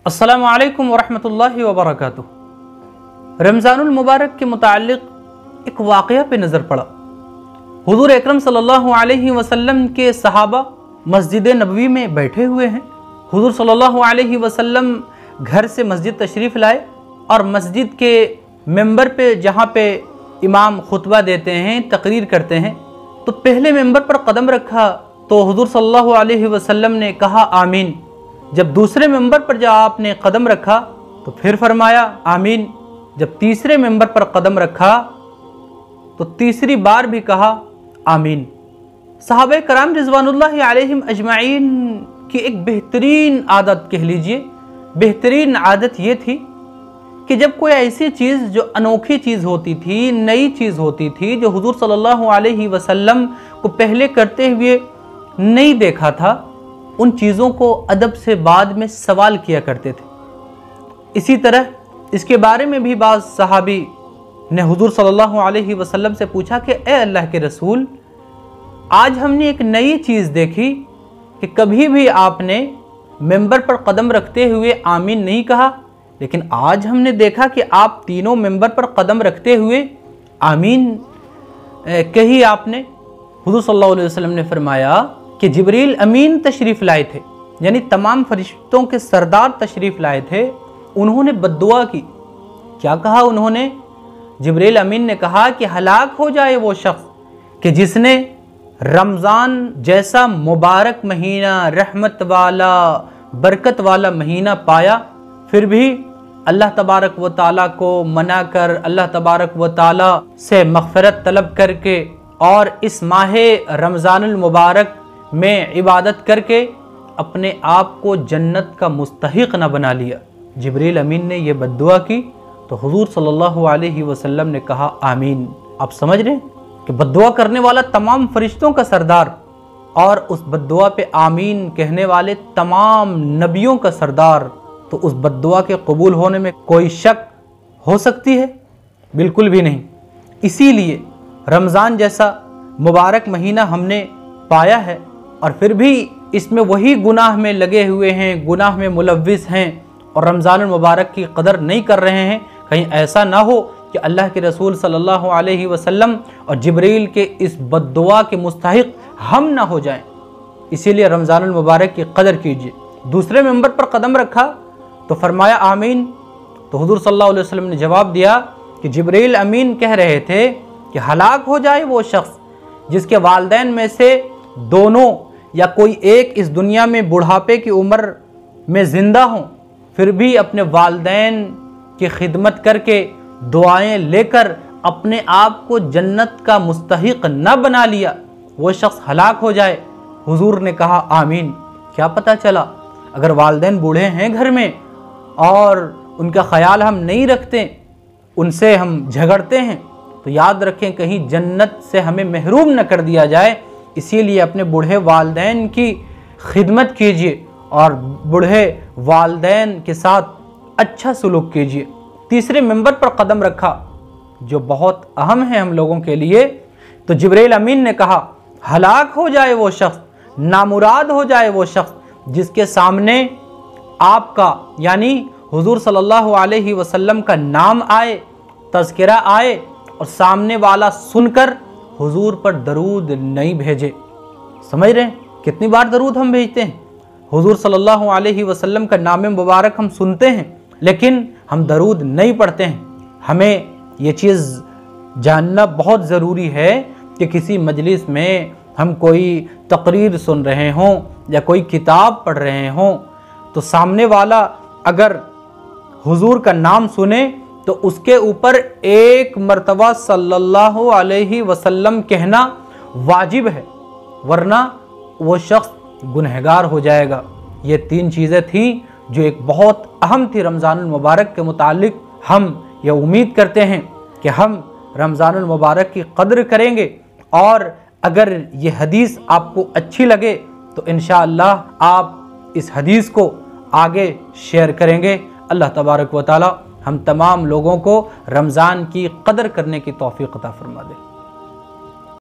अस्सलामु अलैकुम वरहमतुल्लाहि वबरकातुहू। रमज़ानुल मुबारक के मुताल्लिक़ एक वाक़या पे नज़र पड़ा। हुज़ूर अकरम सल्लल्लाहु अलैहि वसल्लम के सहाबा मस्जिद नबवी में बैठे हुए हैं। हुज़ूर सल्लल्लाहु अलैहि वसल्लम घर से मस्जिद तशरीफ़ लाए और मस्जिद के मेंबर पे जहाँ पे इमाम खुतबा देते हैं, तकरीर करते हैं, तो पहले मेंबर पर कदम रखा तो हुज़ूर सल्लल्लाहु अलैहि वसल्लम ने कहा आमीन। जब दूसरे मेंबर पर जब आपने कदम रखा तो फिर फरमाया आमीन। जब तीसरे मेंबर पर कदम रखा तो तीसरी बार भी कहा आमीन। सहाबे कराम रिज़वानुल्लाहि अलैहिम अजमाइन की एक बेहतरीन आदत कह लीजिए, बेहतरीन आदत ये थी कि जब कोई ऐसी चीज़ जो अनोखी चीज़ होती थी, नई चीज़ होती थी, जो हुज़ूर सल्लल्लाहु अलैहि वसल्लम को पहले करते हुए नहीं देखा था, उन चीज़ों को अदब से बाद में सवाल किया करते थे। इसी तरह इसके बारे में भी बाज़ सहाबी ने हुज़ूर सल्लल्लाहु अलैहि वसल्लम से पूछा कि ए अल्लाह के रसूल, आज हमने एक नई चीज़ देखी कि कभी भी आपने मेंबर पर कदम रखते हुए आमीन नहीं कहा, लेकिन आज हमने देखा कि आप तीनों मेंबर पर कदम रखते हुए आमीन कही आपने। हुज़ूर सल्लल्लाहु अलैहि वसल्लम ने फरमाया कि जिब्रील अमीन तशरीफ़ लाए थे, यानी तमाम फरिश्तों के सरदार तशरीफ़ लाए थे। उन्होंने बद्दुआ की। क्या कहा उन्होंने? जिब्रील अमीन ने कहा कि हलाक हो जाए वो शख्स कि जिसने रमज़ान जैसा मुबारक महीना, रहमत वाला, बरकत वाला महीना पाया, फिर भी अल्लाह तबारक व ताला को मना कर, अल्लाह तबारक व ताला से मग़फ़िरत तलब करके और इस माह रमज़ानुल मुबारक में इबादत करके अपने आप को जन्नत का मुस्तहिक न बना लिया। जिब्रील अमीन ने यह बद्दुआ की तो हुज़ूर सल्लल्लाहु अलैहि वसल्लम ने कहा आमीन। आप समझ रहे हैं कि बद्दुआ करने वाला तमाम फरिश्तों का सरदार और उस बद्दुआ पे आमीन कहने वाले तमाम नबियों का सरदार, तो उस बद्दुआ के कबूल होने में कोई शक हो सकती है? बिल्कुल भी नहीं। इसीलिए रमज़ान जैसा मुबारक महीना हमने पाया है और फिर भी इसमें वही गुनाह में लगे हुए हैं, गुनाह में मुलव्विस हैं और रमज़ानुल मुबारक की कदर नहीं कर रहे हैं। कहीं ऐसा ना हो कि अल्लाह के रसूल सल्लल्लाहु अलैहि वसल्लम और जिब्रील के इस बद्दुआ के मुस्तहिक हम ना हो जाएं। इसीलिए रमज़ानुल मुबारक की कदर कीजिए। दूसरे मेंबर पर कदम रखा तो फरमाया आमीन। तो हुज़ूर सल्लल्लाहु अलैहि वसल्लम ने जवाब दिया कि जिब्रील अमीन कह रहे थे कि हलाक हो जाए वो शख्स जिसके वालिदैन में से दोनों या कोई एक इस दुनिया में बुढ़ापे की उम्र में ज़िंदा हों, फिर भी अपने वालिदैन की खिदमत करके दुआएं लेकर अपने आप को जन्नत का मुस्तहिक न बना लिया, वो शख्स हलाक हो जाए। हुजूर ने कहा आमीन। क्या पता चला अगर वालिदैन बूढ़े हैं घर में और उनका ख्याल हम नहीं रखते, उनसे हम झगड़ते हैं, तो याद रखें कहीं जन्नत से हमें महरूम न कर दिया जाए। इसीलिए अपने बूढ़े वालिदैन की खिदमत कीजिए और बूढ़े वालिदैन के साथ अच्छा सलूक कीजिए। तीसरे मेंबर पर कदम रखा जो बहुत अहम है हम लोगों के लिए, तो जिब्रील अमीन ने कहा हलाक हो जाए वो शख्स, नामुराद हो जाए वो शख्स जिसके सामने आपका यानी हुजूर सल्लल्लाहु अलैहि वसल्लम का नाम आए, तज़किरा आए और सामने वाला सुनकर हुजूर पर दरूद नहीं भेजे। समझ रहे हैं कितनी बार दरूद हम भेजते हैं? हुजूर सल्लल्लाहु अलैहि वसल्लम का नाम मुबारक हम सुनते हैं लेकिन हम दरूद नहीं पढ़ते हैं। हमें ये चीज़ जानना बहुत ज़रूरी है कि किसी मजलिस में हम कोई तकरीर सुन रहे हों या कोई किताब पढ़ रहे हों, तो सामने वाला अगर हुजूर का नाम सुने तो उसके ऊपर एक मर्तबा सल्लल्लाहु अलैहि वसल्लम कहना वाजिब है, वरना वो शख्स गुनहगार हो जाएगा। ये तीन चीज़ें थी जो एक बहुत अहम थी रमज़ानुल मुबारक के मुतालिक। हम ये उम्मीद करते हैं कि हम रमज़ानुल मुबारक की कदर करेंगे और अगर ये हदीस आपको अच्छी लगे तो इंशाअल्लाह आप इस हदीस को आगे शेयर करेंगे। अल्लाह तबारक व तआला हम तमाम लोगों को रमज़ान की कदर करने की तौफीक अता फरमा दे।